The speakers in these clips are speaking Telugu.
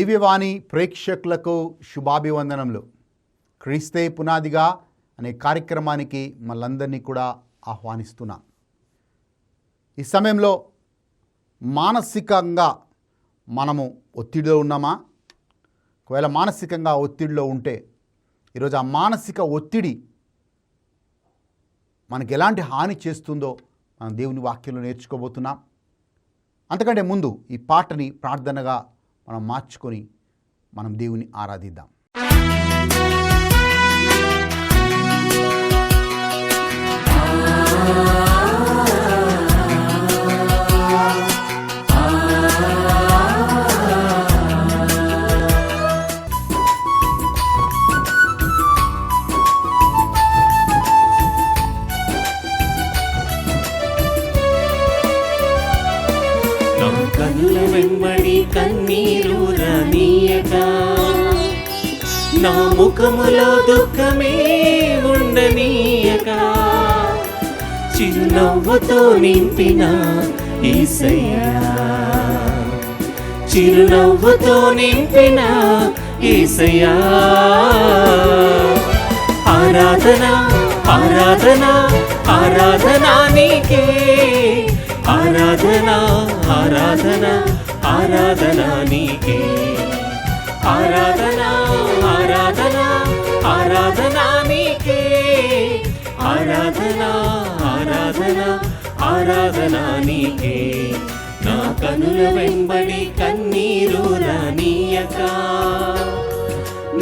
దివ్యవాణి ప్రేక్షకులకు శుభాభివందనములు. క్రీస్తే పునాదిగా అనే కార్యక్రమానికి మనందరినీ కూడా ఆహ్వానిస్తున్నా. ఈ సమయంలో మానసికంగా మనము ఒత్తిడిలో ఉన్నామా? ఒకవేళ మానసికంగా ఒత్తిడిలో ఉంటే ఈరోజు ఆ మానసిక ఒత్తిడి మనకి ఎలాంటి హాని చేస్తుందో మనం దేవుని వాక్యంలో నేర్చుకోబోతున్నాం. అంతకంటే ముందు ఈ పాటని ప్రార్థనగా మనం మార్చుకొని మనం దేవుని ఆరాధిద్దాం. కనుల వెంబడి కన్నీరు రానీయక, నా ముఖములో దుఃఖమే ఉండనీయక, చిరునవ్వుతో నింపిన యేసయ్యా, చిరునవ్వుతో నింపిన యేసయ్యా. ఆరాధన ఆరాధన ఆరాధన నీకే, ఆరాధన ఆరాధన ఆరాధన నీకే, ఆరాధన ఆరాధన ఆరాధన నీకే, ఆరాధన ఆరాధన ఆరాధన నీకే. నా కనుల వెంబడి కన్నీరు రానీయక,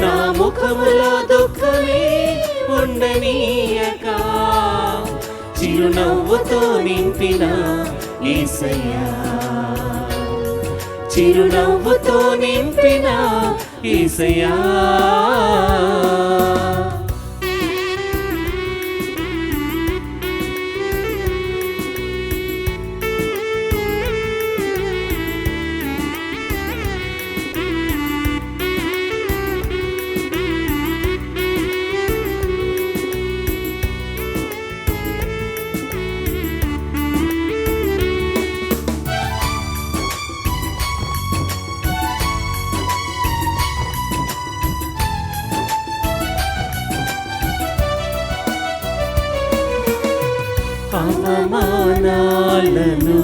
నా ముఖములో దుఃఖమే ఉండనీయక, చిరునవ్వుతో నింపిన యేసయ్యా, చిరునవ్వుతో నింపిన యేసయ్యా. అవమానాలను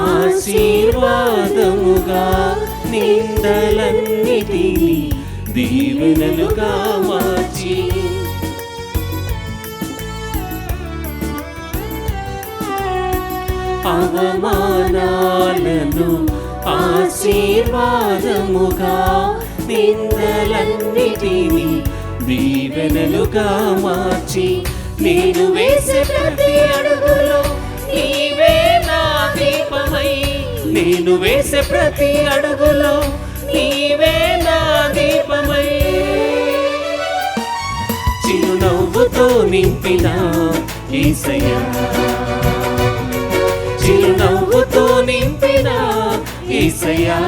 ఆశీర్వాదముగా, నిందలన్నిటినీ దీవెనలుగా మార్చి, అవమానాలను ఆశీర్వాదముగా, నిందలన్నిటినీ దీవెనలుగా మార్చి, నేను వేసే ప్రతి అడుగులో నీవే నా దీపమై, నేను వేసే ప్రతి అడుగులో నీవే నా దీపమై, చిరునవ్వుతో నింపిన యేసయ్యా, చిరునవ్వుతో నింపిన యేసయ్యా.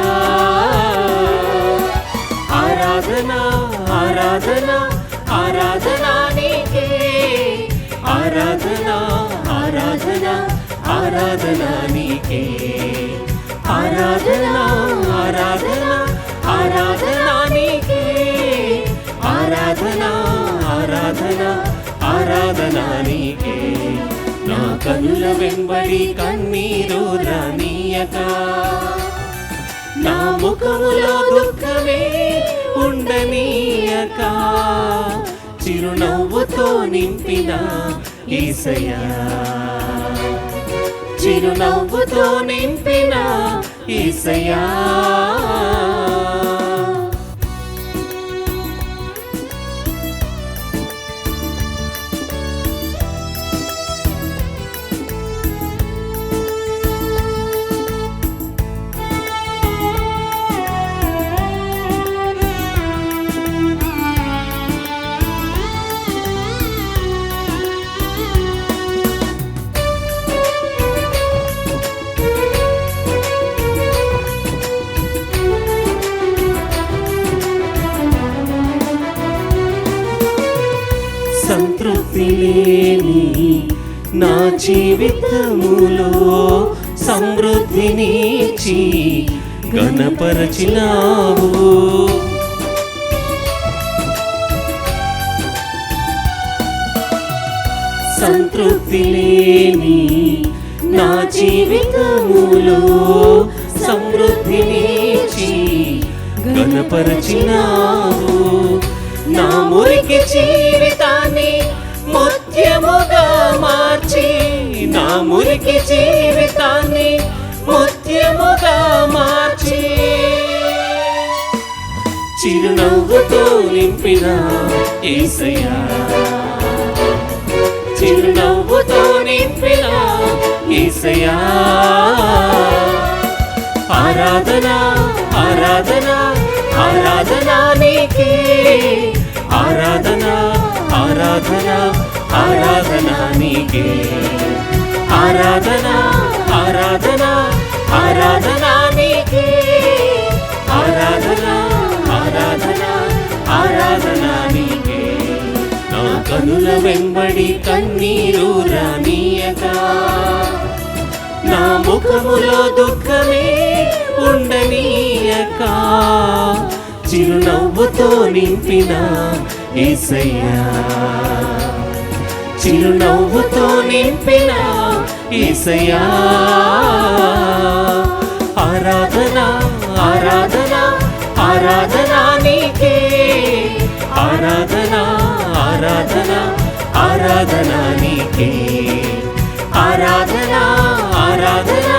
ఆరాధన ఆరాధన ఆరాధన నీకే, ఆరాధన ఆరాధన ఆరాధన నీకే, ఆరాధన ఆరాధన ఆరాధన నీకే, ఆరాధన ఆరాధన ఆరాధన నీకే. నా కనుల వెంబడి కన్నీరు రానీయక, నా ముఖములో దుఃఖమే ఉండనీయక, చిరునవ్వుతో నింపిన యేసయ్యా, చిరునవ్వుతో నింపిన యేసయ్యా. సంతృప్తి లేని నా జీవితములో సమృద్ధినిచ్చి ఘనపరచినావు. జీవితములో సమృద్ధినిచ్చి ఘనపరచినావు. నా మురికి జీవితాన్ని ముత్యముగా మార్చి, నా మురికి జీవితాన్ని ముత్యముగా మార్చి, చిరునవ్వుతో నింపిన యేసయ్యా, చిరునవ్వుతో నింపిన యేసయ్యా. ఆరాధన ఆరాధన ఆరాధన నీకే, ఆరాధన ఆరాధన ఆరాధన నీకే, ఆరాధన ఆరాధన ఆరాధన నీకే, ఆరాధన ఆరాధన ఆరాధన నీకే. నా కనుల వెంబడి కన్నీరు రానీయక, నా ముఖములో దుఃఖమే ఉండనీయక, చిరునవ్వుతో నింపిన యేసయ్యా, చిరునవ్వుతో నింపిన యేసయ్యా. ఆరాధన ఆరాధన ఆరాధన నీకే, ఆరాధన ఆరాధన ఆరాధన నీకే, ఆరాధన ఆరాధన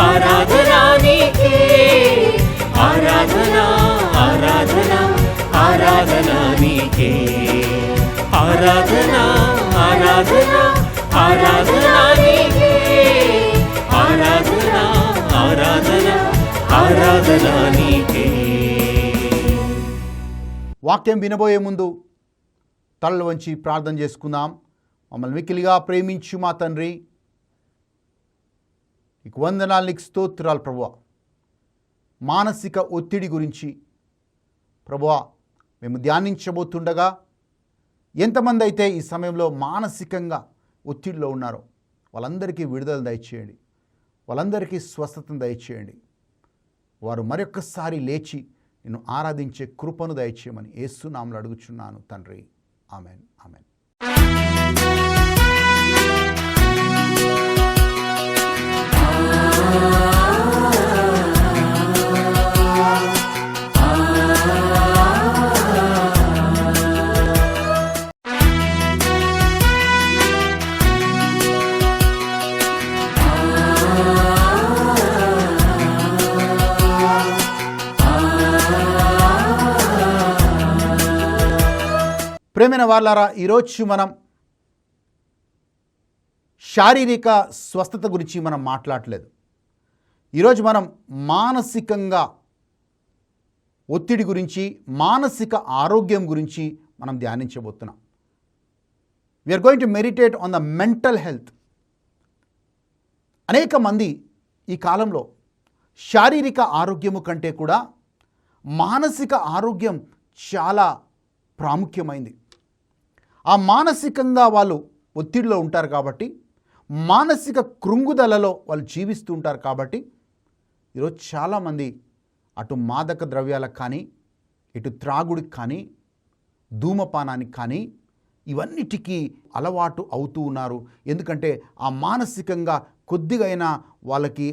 ఆరాధన నీకే, ఆరాధన ఆరాధన ఆరాధన నీకే, ఆరాధన ఆరాధన ఆరాధన నీకే, ఆరాధన ఆరాధన ఆరాధన నీకే. వాక్యం వినబోయే ముందు తలలు వంచి ప్రార్థన చేసుకుందాం. మమ్మల్ని మిక్కిలిగా ప్రేమించు మా తండ్రి, నీకు వందనాలు, నీకు స్తోత్రాలు ప్రభువా. మానసిక ఒత్తిడి గురించి ప్రభువా మేము ధ్యానించబోతుండగా, ఎంతమంది అయితే ఈ సమయంలో మానసికంగా ఒత్తిడిలో ఉన్నారో వాళ్ళందరికీ విడుదల దయచేయండి, వాళ్ళందరికీ స్వస్థతను దయచేయండి. వారు మరొక్కసారి లేచి నిన్ను ఆరాధించే కృపను దయచేయమని యేసు నామములో అడుగుచున్నాను తండ్రి. Amen, amen. ప్రేమైన వాళ్ళారా, ఈరోజు మనం శారీరక స్వస్థత గురించి మనం మాట్లాడలేదు. ఈరోజు మనం మానసికంగా ఒత్తిడి గురించి, మానసిక ఆరోగ్యం గురించి మనం ధ్యానించబోతున్నాం. We are going to meditate on the mental health. అనేక మంది ఈ కాలంలో శారీరక ఆరోగ్యము కంటే కూడా మానసిక ఆరోగ్యం చాలా ప్రాముఖ్యమైంది. ఆ మానసికంగా వాళ్ళు ఒత్తిడిలో ఉంటారు కాబట్టి, మానసిక కృంగుదలలో వాళ్ళు జీవిస్తూ ఉంటారు కాబట్టి, ఈరోజు చాలామంది అటు మాదక ద్రవ్యాలకు కానీ, ఇటు త్రాగుడికి కానీ, ధూమపానానికి కానీ ఇవన్నిటికీ అలవాటు అవుతూ ఉన్నారు. ఎందుకంటే ఆ మానసికంగా కొద్దిగా అయినా వాళ్ళకి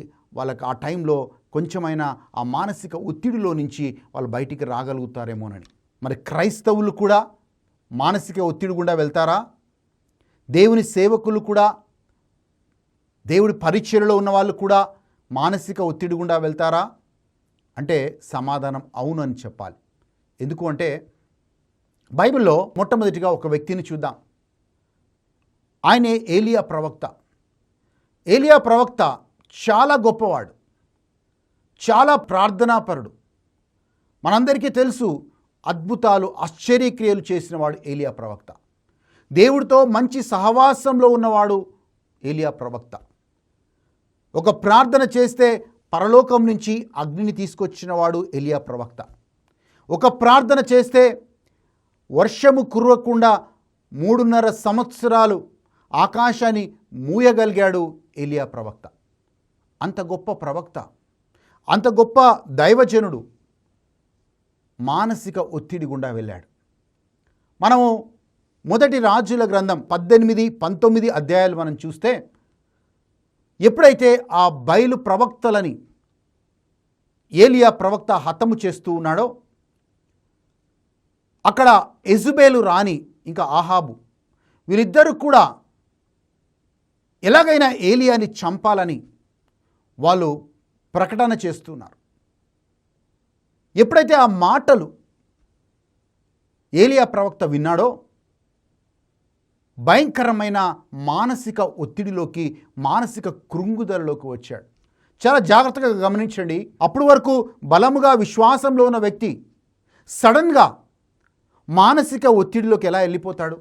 ఆ టైంలో కొంచెమైనా ఆ మానసిక ఒత్తిడిలో నుంచి వాళ్ళు బయటికి రాగలుగుతారేమోనని. మరి క్రైస్తవులు కూడా మానసిక ఒత్తిడి గుండా వెళ్తారా? దేవుని సేవకులు కూడా, దేవుడి పరిచర్యలో ఉన్న వాళ్ళు కూడా మానసిక ఒత్తిడి గుండా వెళ్తారా అంటే సమాధానం అవును అని చెప్పాలి. ఎందుకు అంటే బైబిల్లో మొట్టమొదటిగా ఒక వ్యక్తిని చూద్దాం. ఆయనే ఏలియా ప్రవక్త. ఏలియా ప్రవక్త చాలా గొప్పవాడు, చాలా ప్రార్థనాపరుడు. మనందరికీ తెలుసు, అద్భుతాలు, ఆశ్చర్యక్రియలు చేసినవాడు ఏలియా ప్రవక్త. దేవుడితో మంచి సహవాసంలో ఉన్నవాడు ఏలియా ప్రవక్త. ఒక ప్రార్థన చేస్తే పరలోకం నుంచి అగ్నిని తీసుకొచ్చినవాడు ఏలియా ప్రవక్త. ఒక ప్రార్థన చేస్తే వర్షము కురవకుండా 3.5 సంవత్సరాలు ఆకాశాన్ని మూయగలిగాడు ఏలియా ప్రవక్త. అంత గొప్ప ప్రవక్త, అంత గొప్ప దైవజనుడు మానసిక ఒత్తిడి గుండా వెళ్ళాడు. మనము మొదటి రాజుల గ్రంథం 18, 19 అధ్యాయాలు మనం చూస్తే ఎప్పుడైతే ఆ బయలు ప్రవక్తలని ఏలియా ప్రవక్త హతము చేస్తూ ఉన్నాడో, అక్కడ యెజబెలు రాణి ఇంకా ఆహాబు వీరిద్దరూ కూడా ఎలాగైనా ఏలియాని చంపాలని వాళ్ళు ప్రకటన చేస్తున్నారు. ఎప్పుడైతే ఆ మాటలు ఏలియా ప్రవక్త విన్నాడో, భయంకరమైన మానసిక ఒత్తిడిలోకి, మానసిక కృంగుదలలోకి వచ్చాడు. చాలా జాగ్రత్తగా గమనించండి. అప్పటి వరకు బలముగా విశ్వాసంలో ఉన్న వ్యక్తి సడన్గా మానసిక ఒత్తిడిలోకి ఎలా వెళ్ళిపోతాడు?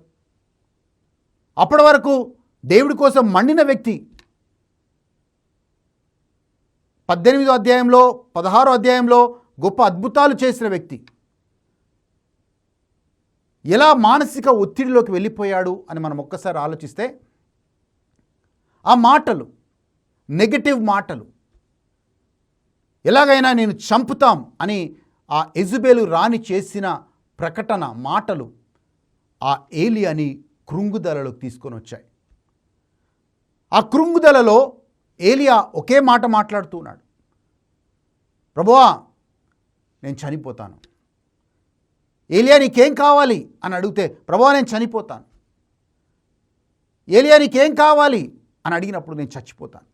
అప్పటి వరకు దేవుడి కోసం మండిన వ్యక్తి 18వ అధ్యాయంలో 16వ అధ్యాయంలో గొప్ప అద్భుతాలు చేసిన వ్యక్తి ఎలా మానసిక ఒత్తిడిలోకి వెళ్ళిపోయాడు అని మనం ఒక్కసారి ఆలోచిస్తే, ఆ మాటలు, నెగటివ్ మాటలు, ఎలాగైనా నేను చంపుతాం అని ఆ యెజబెలు రాణి చేసిన ప్రకటన మాటలు ఆ ఏలియాని కృంగుదలలోకి తీసుకొని వచ్చాయి. ఆ కృంగుదలలో ఏలియా ఒకే మాట మాట్లాడుతున్నాడు, ప్రభువా నేను చనిపోతాను. ఏలియా నీకేం కావాలి అని అడిగితే, ప్రభువా నేను చనిపోతాను. ఏలియా నీకేం కావాలి అని అడిగినప్పుడు నేను చచ్చిపోతాను,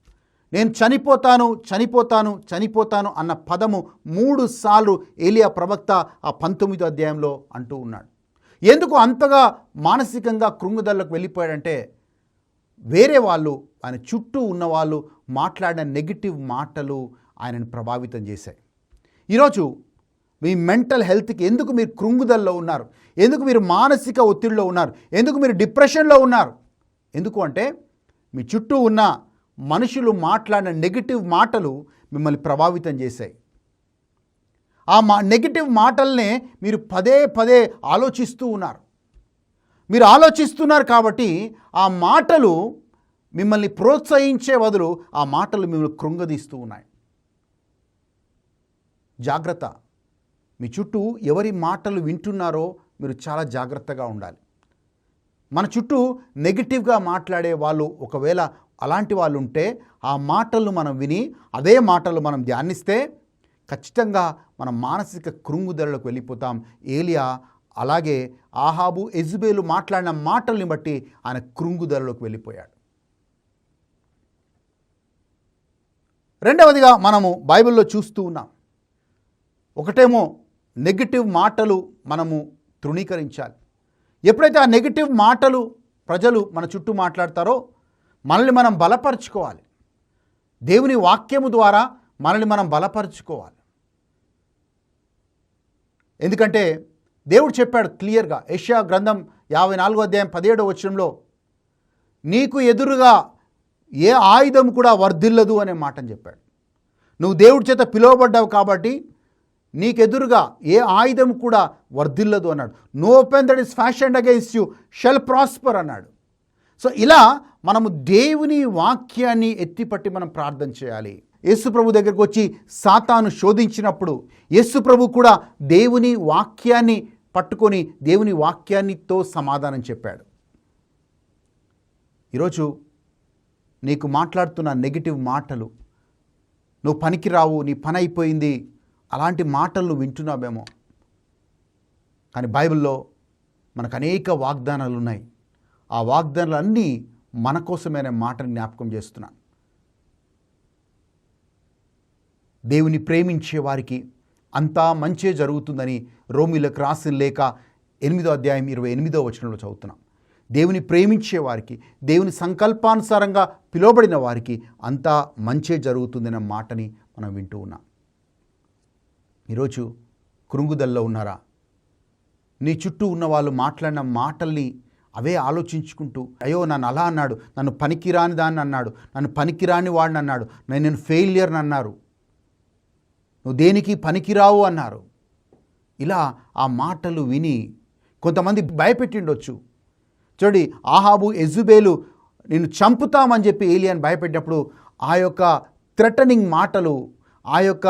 నేను చనిపోతాను, చనిపోతాను, చనిపోతాను అన్న పదము 3 సార్లు ఏలియా ప్రవక్త ఆ 19వ అధ్యాయంలో అంటూ ఉన్నాడు. ఎందుకు అంతగా మానసికంగా కృంగుదలకు వెళ్ళిపోయాడంటే, వేరే వాళ్ళు, ఆయన చుట్టూ ఉన్నవాళ్ళు మాట్లాడిన నెగిటివ్ మాటలు ఆయనను ప్రభావితం చేశాయి. ఈరోజు మీ మెంటల్ హెల్త్కి ఎందుకు మీరు కృంగుదల్లో ఉన్నారు? ఎందుకు మీరు మానసిక ఒత్తిడిలో ఉన్నారు? ఎందుకు మీరు డిప్రెషన్లో ఉన్నారు? ఎందుకు అంటే మీ చుట్టూ ఉన్న మనుషులు మాట్లాడిన నెగిటివ్ మాటలు మిమ్మల్ని ప్రభావితం చేశాయి. ఆ నెగిటివ్ మాటల్నే మీరు పదే పదే ఆలోచిస్తూ ఉన్నారు. మీరు ఆలోచిస్తున్నారు కాబట్టి ఆ మాటలు మిమ్మల్ని ప్రోత్సహించే బదులు ఆ మాటలు మిమ్మల్ని కృంగదీస్తూ ఉన్నాయి. జాగ్రత్త. మీ చుట్టూ ఎవరి మాటలు వింటున్నారో మీరు చాలా జాగ్రత్తగా ఉండాలి. మన చుట్టూ నెగిటివ్గా మాట్లాడే వాళ్ళు ఒకవేళ అలాంటి వాళ్ళు ఉంటే, ఆ మాటలను మనం విని అదే మాటలు మనం ధ్యానిస్తే ఖచ్చితంగా మనం మానసిక కృంగుదలకు వెళ్ళిపోతాం. ఏలియా అలాగే ఆహాబు యెజబెలు మాట్లాడిన మాటల్ని బట్టి ఆయన కృంగుదలలోకి వెళ్ళిపోయాడు. రెండవదిగా మనము బైబిల్లో చూస్తూ ఉన్నాం, ఒకటేమో నెగిటివ్ మాటలు మనము తృణీకరించాలి. ఎప్పుడైతే ఆ నెగిటివ్ మాటలు ప్రజలు మన చుట్టూ మాట్లాడతారో మనల్ని మనం బలపరుచుకోవాలి. దేవుని వాక్యము ద్వారా మనల్ని మనం బలపరుచుకోవాలి. ఎందుకంటే దేవుడు చెప్పాడు క్లియర్గా, యెషయా గ్రంథం 54వ అధ్యాయం 17వ వచనంలో, నీకు ఎదురుగా ఏ ఆయుధం కూడా వర్ధిల్లదు అనే మాటని చెప్పాడు. నువ్వు దేవుడి చేత పిలువబడ్డావు కాబట్టి నీకెదురుగా ఏ ఆయుధం కూడా వర్ధిల్లదు అన్నాడు. No weapon that is fashioned against you shall prosper అన్నాడు. సో ఇలా మనము దేవుని వాక్యాన్ని ఎత్తిపట్టి మనం ప్రార్థన చేయాలి. యేసు ప్రభు దగ్గరికి వచ్చి సాతాను శోధించినప్పుడు యేసు ప్రభు కూడా దేవుని వాక్యాన్ని పట్టుకొని దేవుని వాక్యాన్నితో సమాధానం చెప్పాడు. ఈరోజు నీకు మాట్లాడుతున్న నెగిటివ్ మాటలు, నువ్వు పనికిరావు, నీ పని అయిపోయింది, అలాంటి మాటలు వింటున్నావేమో. కానీ బైబిల్లో మనకు అనేక వాగ్దానాలు ఉన్నాయి. ఆ వాగ్దానాలన్నీ మన కోసమైన మాటని జ్ఞాపకం చేస్తున్నాను. దేవుని ప్రేమించే వారికి అంతా మంచే జరుగుతుందని రోమీలకు రాసిన లేఖ 8వ అధ్యాయం 28వ వచనంలో చదువుతున్నాం. దేవుని ప్రేమించే వారికి, దేవుని సంకల్పానుసారంగా పిలువబడిన వారికి అంతా మంచే జరుగుతుందనే మాటని మనం వింటూ ఉన్నాం. ఈరోజు కృంగుదల్లో ఉన్నారా? నీ చుట్టూ ఉన్న వాళ్ళు మాట్లాడిన మాటల్ని అవే ఆలోచించుకుంటూ, అయ్యో నన్ను అలా అన్నాడు, నన్ను పనికిరాని దాన్ని అన్నాడు, నన్ను పనికిరాని వాడిని అన్నాడు, నేను ఫెయిలియర్ని అన్నారు, నువ్వు దేనికి పనికిరావు అన్నారు. ఇలా ఆ మాటలు విని కొంతమంది భయపెట్టిండొచ్చు. చూడండి, ఆహాబు యెజబెలు నిన్ను చంపుతామని చెప్పి ఏలియాని భయపెట్టినప్పుడు ఆ యొక్క థ్రెటనింగ్ మాటలు, ఆ యొక్క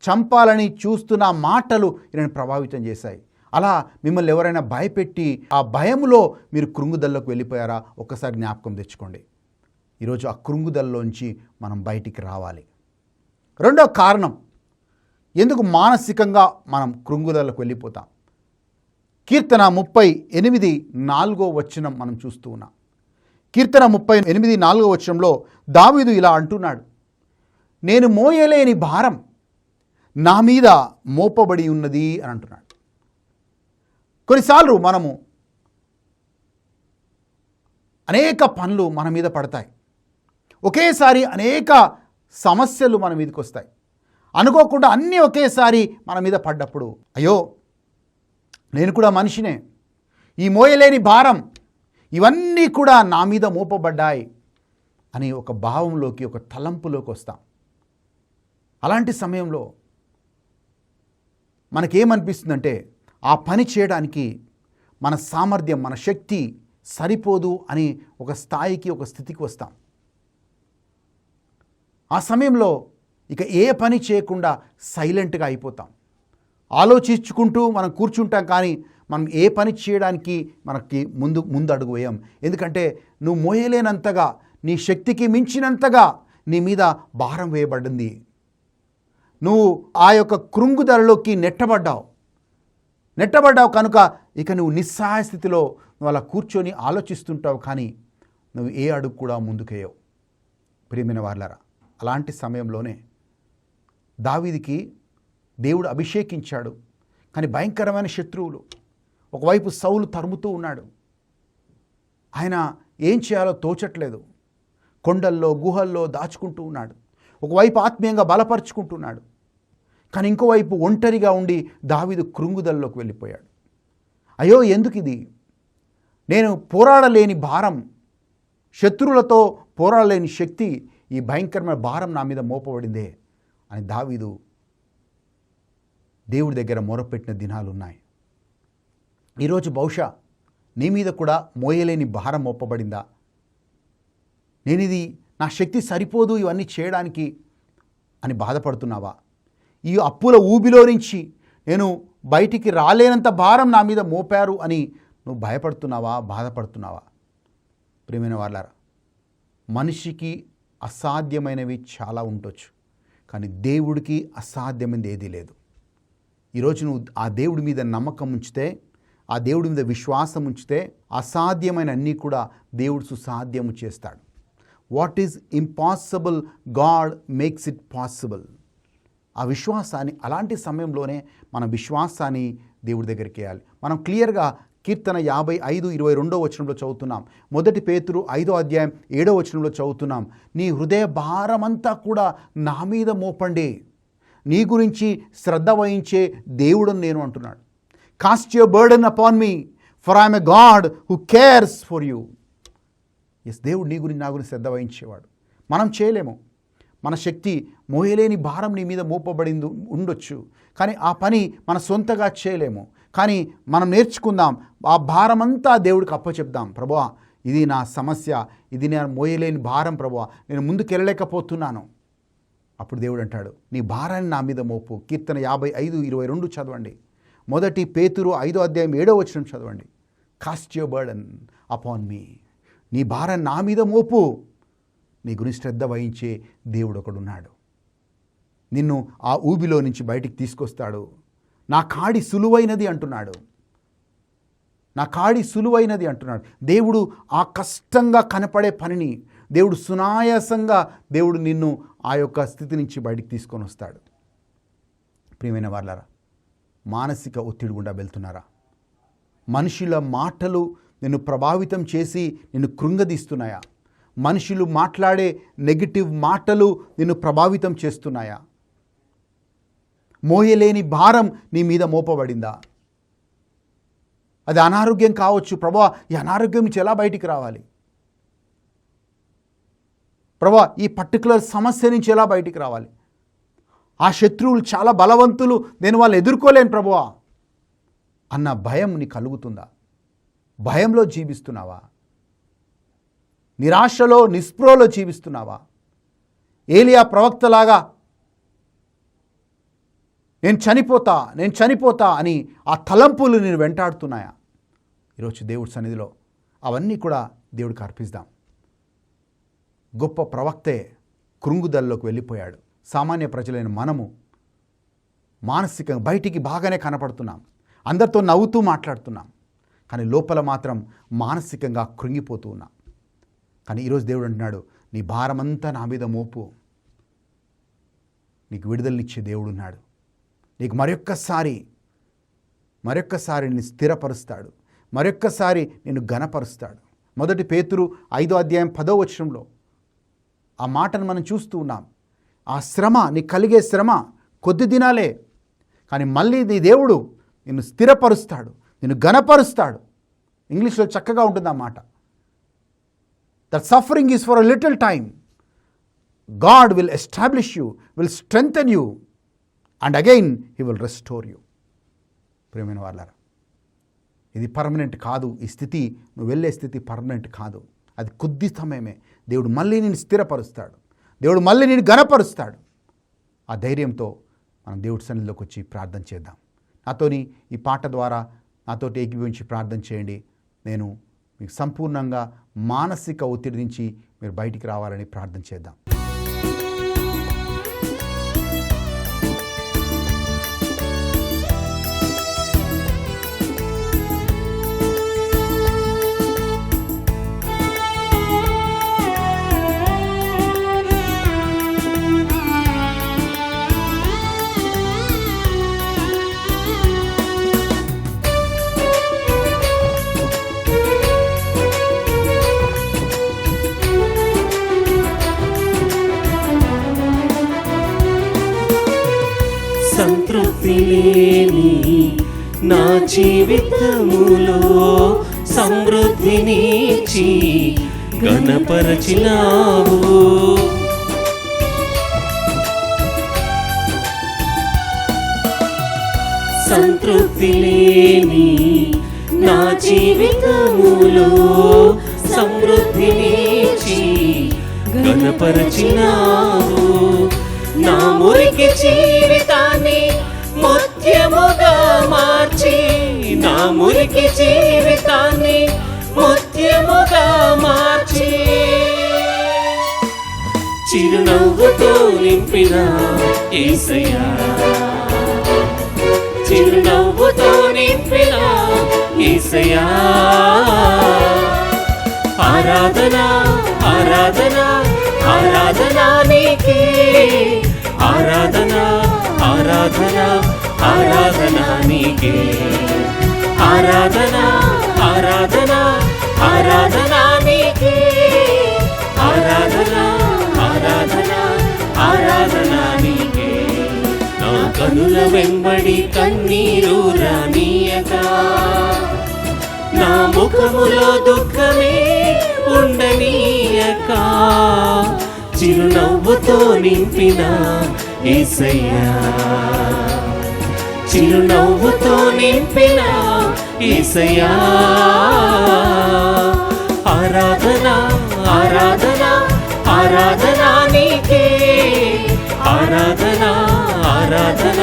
చంపాలని చూస్తున్న మాటలు ఈయనను ప్రభావితం చేశాయి. అలా మిమ్మల్ని ఎవరైనా భయపెట్టి ఆ భయంలో మీరు కృంగుదల్లోకి వెళ్ళిపోయారా? ఒక్కసారి జ్ఞాపకం తెచ్చుకోండి. ఈరోజు ఆ కృంగుదలలోంచి మనం బయటికి రావాలి. రెండో కారణం ఎందుకు మానసికంగా మనం కృంగుదలకు వెళ్ళిపోతాం. కీర్తన 38:4 మనం చూస్తూ ఉన్నాం. కీర్తన 38:4 దావీదు ఇలా అంటున్నాడు, నేను మోయలేని భారం నా మీద మోపబడి ఉన్నది అని అంటున్నాడు. కొన్నిసార్లు మనము అనేక పనులు మన మీద పడతాయి. ఒకేసారి అనేక సమస్యలు మన మీదకి వస్తాయి. అనుకోకుండా అన్నీ ఒకేసారి మన మీద పడ్డప్పుడు అయ్యో నేను కూడా మనిషినే, ఈ మోయలేని భారం ఇవన్నీ కూడా నా మీద మోపబడ్డాయి అని ఒక భావంలోకి, ఒక తలంపులోకి వస్తాం. అలాంటి సమయంలో మనకేమనిపిస్తుందంటే ఆ పని చేయడానికి మన సామర్థ్యం, మన శక్తి సరిపోదు అని ఒక స్థాయికి, ఒక స్థితికి వస్తాం. ఆ సమయంలో ఇక ఏ పని చేయకుండా సైలెంట్గా అయిపోతాం. ఆలోచించుకుంటూ మనం కూర్చుంటాం, కానీ మనం ఏ పని చేయడానికి మనకి ముందు అడుగు వేయం. ఎందుకంటే నువ్వు మోయలేనంతగా, నీ శక్తికి మించినంతగా నీ మీద భారం వేయబడింది. నువ్వు ఆ యొక్క కృంగుదలలోకి నెట్టబడ్డావు కనుక ఇక నువ్వు నిస్సహాయ స్థితిలో నువ్వు అలా కూర్చొని ఆలోచిస్తుంటావు, కానీ నువ్వు ఏ అడుగు కూడా ముందుకేయవు. ప్రియమైన వారలారా, అలాంటి సమయంలోనే దావీదుకి దేవుడు అభిషేకించాడు. కానీ భయంకరమైన శత్రువులు, ఒకవైపు సౌలు తరుముతూ ఉన్నాడు. ఆయన ఏం చేయాలో తోచట్లేదు. కొండల్లో, గుహల్లో దాచుకుంటూ ఉన్నాడు. ఒకవైపు ఆత్మీయంగా బలపరుచుకుంటున్నాడు, కానీ ఇంకోవైపు ఒంటరిగా ఉండి దావీదు కృంగుదలలోకి వెళ్ళిపోయాడు. అయ్యో ఎందుకు ఇది, నేను పోరాడలేని భారం, శత్రువులతో పోరాడలేని శక్తి, ఈ భయంకరమైన భారం నా మీద మోపబడిందే అని దావీదు దేవుడి దగ్గర మొరపెట్టిన దినాలు ఉన్నాయి. ఈరోజు బహుశా నీ మీద కూడా మోయలేని భారం మోపబడిందా? నా శక్తి సరిపోదు ఇవన్నీ చేయడానికి అని బాధపడుతున్నావా? ఈ అప్పుల ఊబిలో నుంచి నేను బయటికి రాలేనంత భారం నా మీద మోపారు అని నువ్వు భయపడుతున్నావా, బాధపడుతున్నావా? ప్రియమైన వాళ్ళారా, మనిషికి అసాధ్యమైనవి చాలా ఉండొచ్చు, కానీ దేవుడికి అసాధ్యమైనది ఏదీ లేదు. ఈరోజు నువ్వు ఆ దేవుడి మీద నమ్మకం ఉంచితే, ఆ దేవుడి మీద విశ్వాసం ఉంచితే, అసాధ్యమైన అన్నీ కూడా దేవుడు సుసాధ్యము చేస్తాడు. What is impossible God makes it possible. ఆ విశ్వాసాన్ని, అలాంటి సమయంలోనే మన విశ్వాసాన్ని దేవుడి దగ్గరికి వేయాలి. మనం క్లియర్గా కీర్తన 55:22 చదువుతున్నాం. 1 పేతురు 5:7 చదువుతున్నాం. నీ హృదయ భారమంతా కూడా నా మీద మోపండి, నీ గురించి శ్రద్ధ వహించే దేవుడని నేను అంటున్నాడు. Cast your burden upon me, for I'm a God who cares for you. Yes, దేవుడు నీ గురించి, నా గురించి శ్రద్ధ వహించేవాడు. మనం చేయలేము. మన శక్తి, మోయలేని భారం నీ మీద మోపబడింది ఉండొచ్చు, కానీ ఆ పని మన సొంతగా చేయలేము. కానీ మనం నేర్చుకుందాం, ఆ భారమంతా దేవుడికి అప్పచెప్దాం. ప్రభువా, ఇది నా సమస్య, ఇది నేను మోయలేని భారం ప్రభువా, నేను ముందుకెళ్ళలేకపోతున్నాను. అప్పుడు దేవుడు అంటాడు, నీ భారాన్ని నా మీద మోపు. కీర్తన 55:22 చదవండి. 1 పేతురు 5:7 చదవండి. కాస్ట్ యువర్ బర్డెన్ అపాన్ మీ, నీ భారాన్ని నా మీద మోపు. నీ గురించి శ్రద్ధ వహించే దేవుడు ఒకడున్నాడు. నిన్ను ఆ ఊబిలో నుంచి బయటికి తీసుకొస్తాడు. నా కాడి సులువైనది అంటున్నాడు. నా కాడి సులువైనది అంటున్నాడు. దేవుడు ఆ కష్టంగా కనపడే పనిని దేవుడు సునాయాసంగా దేవుడు నిన్ను ఆ యొక్క స్థితి నుంచి బయటికి తీసుకొని వస్తాడు. ప్రియమైన వాళ్ళారా, మానసిక ఒత్తిడి గుండా వెళ్తున్నారా? మనుషుల మాటలు నిన్ను ప్రభావితం చేసి నిన్ను కృంగదీస్తున్నాయా? మనుషులు మాట్లాడే నెగిటివ్ మాటలు నిన్ను ప్రభావితం చేస్తున్నాయా? మోయలేని భారం నీ మీద మోపబడిందా? అది అనారోగ్యం కావచ్చు. ప్రభువా, ఈ అనారోగ్యం నుంచి ఎలా బయటికి రావాలి? ప్రభువా, ఈ పర్టికులర్ సమస్య నుంచి ఎలా బయటికి రావాలి? ఆ శత్రువులు చాలా బలవంతులు, నేను వాళ్ళు ఎదుర్కోలేను ప్రభువా అన్న భయం నీకు కలుగుతుందా? భయంలో జీవిస్తున్నావా? నిరాశలో, నిస్పృహలో జీవిస్తున్నావా? ఏలియా ప్రవక్తలాగా నేను చనిపోతా అని ఆ తలంపులు నేను వెంటాడుతున్నాయా? ఈరోజు దేవుడి సన్నిధిలో అవన్నీ కూడా దేవుడికి అర్పిస్తాం. గొప్ప ప్రవక్తే కృంగుదల్లోకి వెళ్ళిపోయాడు. సామాన్య ప్రజలైన మనము మానసికంగా బయటికి బాగానే కనపడుతున్నాం, అందరితో నవ్వుతూ మాట్లాడుతున్నాం, కానీ లోపల మాత్రం మానసికంగా కృంగిపోతూ ఉన్నాం. కానీ ఈరోజు దేవుడు అంటున్నాడు, నీ భారమంతా నా మీద మోపు, నీకు విడుదలనిచ్చే దేవుడు ఉన్నాడు. నీకు మరొక్కసారి నిన్ను స్థిరపరుస్తాడు, మరొక్కసారి నిన్ను ఘనపరుస్తాడు. 1 పేతురు 5వ అధ్యాయం 10వ వచనంలో ఆ మాటను మనం చూస్తూ ఉన్నాం. ఆ శ్రమ, నీకు కలిగే శ్రమ కొద్ది దినాలే, కానీ మళ్ళీ నీ దేవుడు నిన్ను స్థిరపరుస్తాడు, నిన్ను ఘనపరుస్తాడు. ఇంగ్లీష్లో చక్కగా ఉంటుంది ఆ మాట. That suffering is for a little time, God will establish you, will strengthen you, and again he will restore you. ప్రియమైన వాళ్ళారా, ఇది పర్మనెంట్ కాదు. ఈ స్థితి, నువ్వు వెళ్ళే స్థితి పర్మనెంట్ కాదు, అది కొద్ది సమయమే. దేవుడు మళ్ళీ నేను స్థిరపరుస్తాడు, దేవుడు మళ్ళీ నేను ఘనపరుస్తాడు. ఆ ధైర్యంతో మనం దేవుడి సన్నిధిలోకి వచ్చి ప్రార్థన చేద్దాం. నాతోని ఈ పాట ద్వారా నాతోటి ఏకీభవించి ప్రార్థన చేయండి. నేను మీకు సంపూర్ణంగా మానసిక ఒత్తిడి నుంచి మీరు బయటికి రావాలని ప్రార్థన చేద్దాం. సంతృప్తి లేని నా జీవితములో సమృద్ధినిచ్చి ఘనపరచినావు. సంతృప్తి లేని నా జీవితములో సమృద్ధినిచ్చి ఘనపరచినావు. నా మురికి జీవితాన్ని ముత్యముగా మార్చి, నా మురికి జీవితాన్ని ముత్యముగా మార్చి, చిరునవ్వుతో నింపిన యేసయ్యా, చిరునవ్వుతో నింపిన యేసయ్యా. ఆరాధన ఆరాధన ఆరాధన నీకే, ఆరాధన ఆరాధన ఆరాధన నీకే, ఆరాధన ఆరాధన ఆరాధన నీకే, ఆరాధన ఆరాధన ఆరాధన నీకే. నా కనుల వెంబడి కన్నీరు రానీయక, నా ముఖములో దుఃఖమే ఉండనీయక, చిరునవ్వుతో నింపిన యేసయ్యా, చిరునవ్వుతో నింపిన యేసయ్యా. ఆరాధన ఆరాధన ఆరాధన నీకే, ఆరాధన ఆరాధన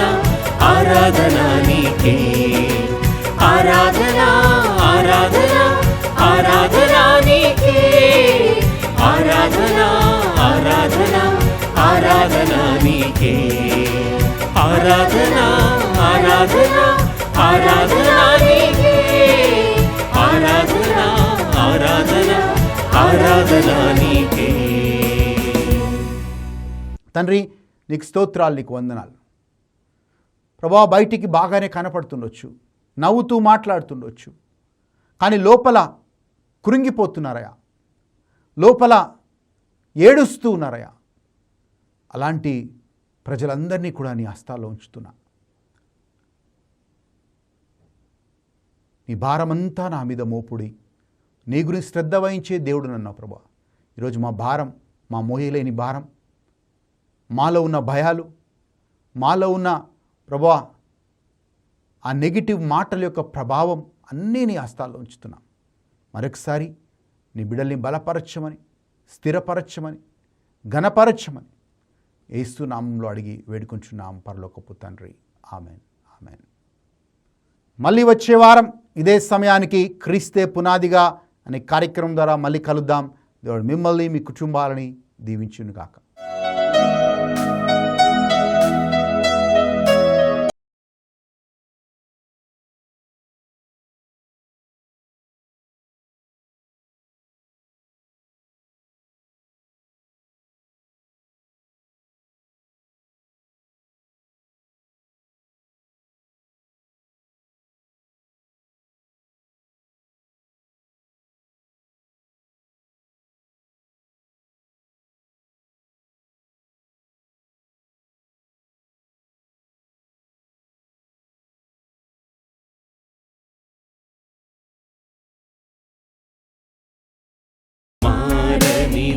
ఆరాధన నీకే, ఆరాధన ఆరాధన ఆరాధన నీకే, ఆరాధన ఆరాధన ఆరాధన నీకే, ఆరాధన ఆరాధన ఆరాధన నీకే, ఆరాధన ఆరాధన ఆరాధన నీకే. తండ్రి, నీకు స్తోత్రాలు, నీకు వందనాలు ప్రభా. బయటికి బాగానే కనపడుతుండొచ్చు, నవ్వుతూ మాట్లాడుతుండొచ్చు, కానీ లోపల కృంగిపోతున్నారయా, లోపల ఏడుస్తూ ఉన్నారయా. అలాంటి ప్రజలందరినీ కూడా నీ హస్తాల్లో ఉంచుతున్నా. నీ భారమంతా నా మీద మోపుడి, నీ గురించి శ్రద్ధ వహించే దేవుడు నన్నావు ప్రభా. ఈరోజు మా భారం, మా మోయలేని భారం, మాలో ఉన్న భయాలు, మాలో ఉన్న ప్రభా ఆ నెగిటివ్ మాటల యొక్క ప్రభావం అన్నీ నీ హస్తాల్లో ఉంచుతున్నాం. మరొకసారి నీ బిడ్డల్ని బలపరచమని, స్థిరపరచమని, ఘనపరచమని యేసు నామంలో అడిగి వేడుకుంటున్నాం పరలోకపు తండ్రి. Amen, amen. మళ్ళీ వచ్చే వారం ఇదే సమయానికి క్రీస్తే పునాదిగా అనే కార్యక్రమం ద్వారా మళ్ళీ కలుద్దాం. దేవుడు మిమ్మల్ని మీ కుటుంబాలని దీవించును గాక. మారని